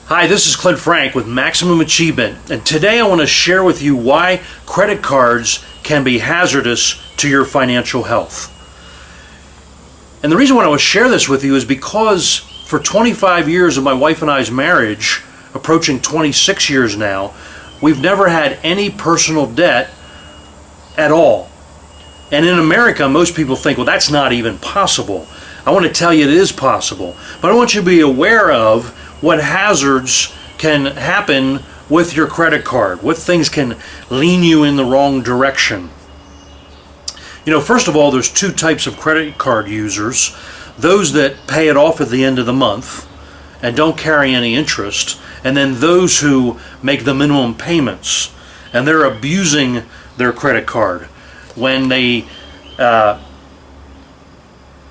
Hi, this is Clint Frank with Maximum Achievement, and today I want to share with you why credit cards can be hazardous to your financial health. And the reason why I want to share this with you is because for 25 years of my wife and I's marriage, approaching 26 years now, we've never had any personal debt at all. And in America, most people think, well, that's not even possible. I want to tell you it is possible, but I want you to be aware of what hazards can happen with your credit card, what things can lean you in the wrong direction. You know, first of all, there's two types of credit card users: those that pay it off at the end of the month and don't carry any interest, and then those who make the minimum payments and they're abusing their credit card. When they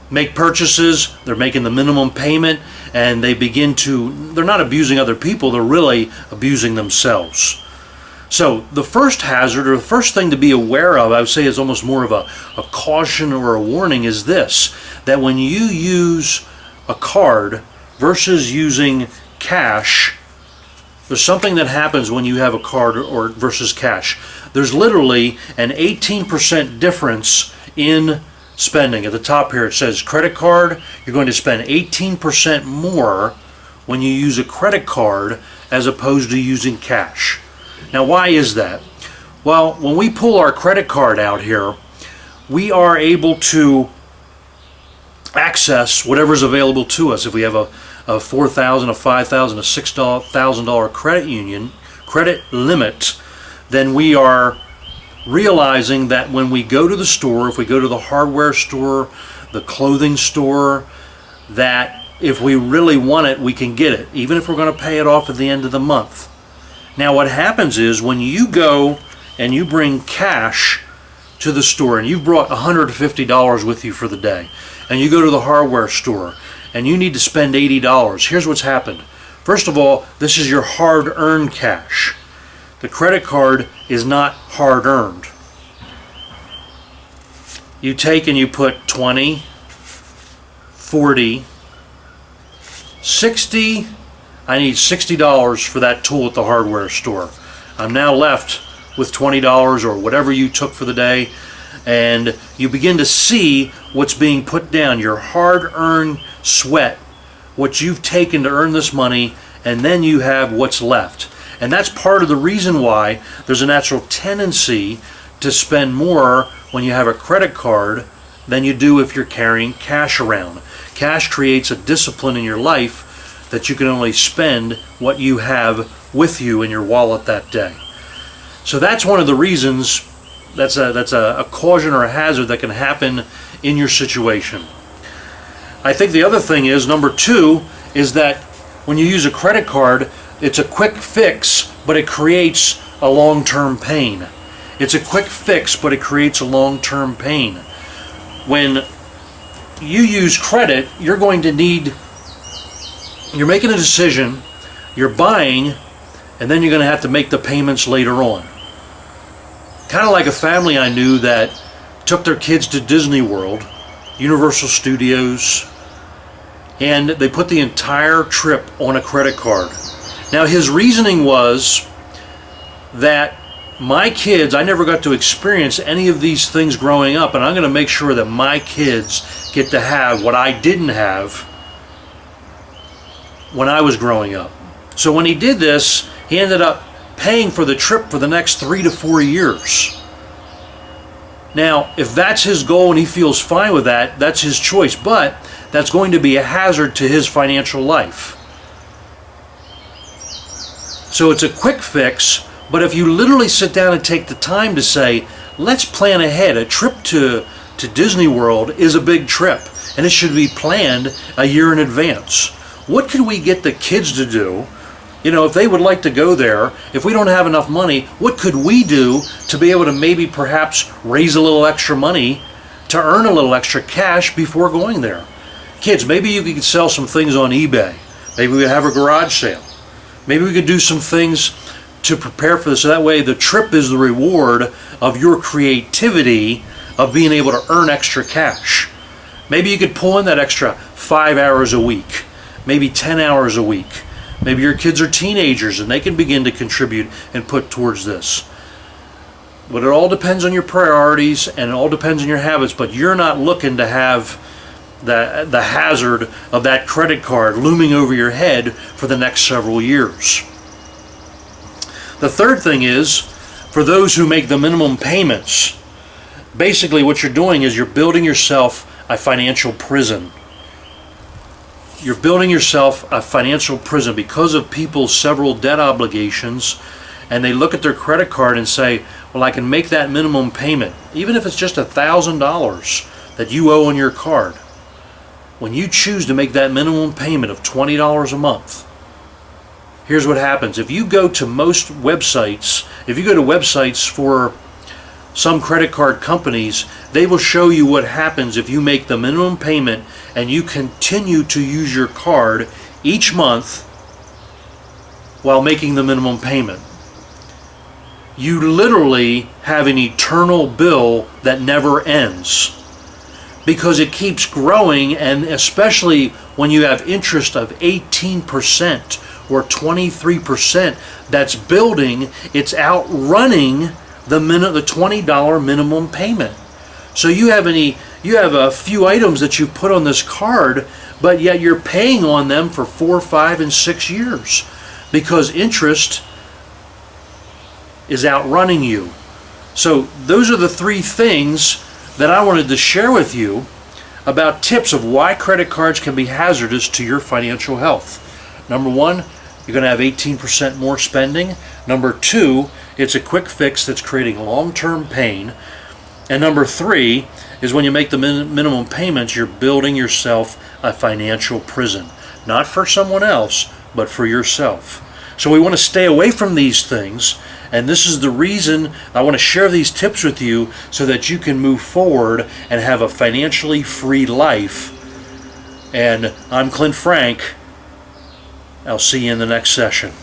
make purchases, they're making the minimum payment, and they're not abusing other people, they're really abusing themselves. So the first hazard, or the first thing to be aware of, I would say is almost more of a caution or a warning, is this: that when you use a card versus using cash, there's something that happens when you have a card or versus cash. There's literally an 18% difference in spending. At the top here it says credit card, you're going to spend 18% more when you use a credit card as opposed to using cash. Now, why is that? Well, when we pull our credit card out here, we are able to access whatever's available to us. If we have a $4,000, a $5,000, a $6,000 credit limit, then we are realizing that when we go to the store, if we go to the hardware store, the clothing store, that if we really want it, we can get it, even if we're going to pay it off at the end of the month. Now, what happens is when you go and you bring cash to the store, and you've brought $150 with you for the day, and you go to the hardware store and you need to spend $80, here's what's happened. First of all, this is your hard-earned cash. The credit card is not hard-earned. You take and you put 20, 40, 60. I need $60 for that tool at the hardware store. I'm now left with $20 or whatever you took for the day, and you begin to see what's being put down, your hard-earned sweat, what you've taken to earn this money, and then you have what's left. And that's part of the reason why there's a natural tendency to spend more when you have a credit card than you do if you're carrying cash around. Cash creates a discipline in your life that you can only spend what you have with you in your wallet that day. So that's one of the reasons, that's a caution or a hazard that can happen in your situation. I think the other thing is, number two, is that when you use a credit card, it's a quick fix, but it creates a long-term pain. It's a quick fix, but it creates a long-term pain. When you use credit, you're making a decision, you're buying, and then you're going to have to make the payments later on. Kind of like a family I knew that took their kids to Disney World, Universal Studios, and they put the entire trip on a credit card. Now, his reasoning was that my kids, I never got to experience any of these things growing up, and I'm going to make sure that my kids get to have what I didn't have when I was growing up. So when he did this, he ended up paying for the trip for the next 3 to 4 years. Now, if that's his goal and he feels fine with that, that's his choice, but that's going to be a hazard to his financial life. So it's a quick fix, but if you literally sit down and take the time to say, let's plan ahead. A trip to Disney World is a big trip, and it should be planned a year in advance. What could we get the kids to do? You know, if they would like to go there, if we don't have enough money, what could we do to be able to maybe perhaps raise a little extra money to earn a little extra cash before going there? Kids, maybe you could sell some things on eBay. Maybe we could have a garage sale. Maybe we could do some things to prepare for this, so that way the trip is the reward of your creativity of being able to earn extra cash. Maybe you could pull in that extra 5 hours a week, maybe 10 hours a week, Maybe your kids are teenagers and they can begin to contribute and put towards this. But it all depends on your priorities and it all depends on your habits, but you're not looking to have the hazard of that credit card looming over your head for the next several years. The third thing is, for those who make the minimum payments, basically what you're doing is you're building yourself a financial prison. You're building yourself a financial prison because of people's several debt obligations, and they look at their credit card and say, well, I can make that minimum payment, even if it's just $1,000 that you owe on your card. When you choose to make that minimum payment of $20 a month, here's what happens. If you go to most websites, if you go to websites for some credit card companies, they will show you what happens if you make the minimum payment and you continue to use your card each month while making the minimum payment. You literally have an eternal bill that never ends because it keeps growing, and especially when you have interest of 18% or 23% that's building, it's outrunning the $20 minimum payment. So you have a few items that you put on this card, but yet you're paying on them for 4, 5, and 6 years because interest is outrunning you. So those are the three things that I wanted to share with you about tips of why credit cards can be hazardous to your financial health. Number one, you're going to have 18% more spending. Number two, it's a quick fix that's creating long-term pain. And number three is when you make the minimum payments, you're building yourself a financial prison. Not for someone else, but for yourself. So we want to stay away from these things, and this is the reason I want to share these tips with you so that you can move forward and have a financially free life. And I'm Clint Frank. I'll see you in the next session.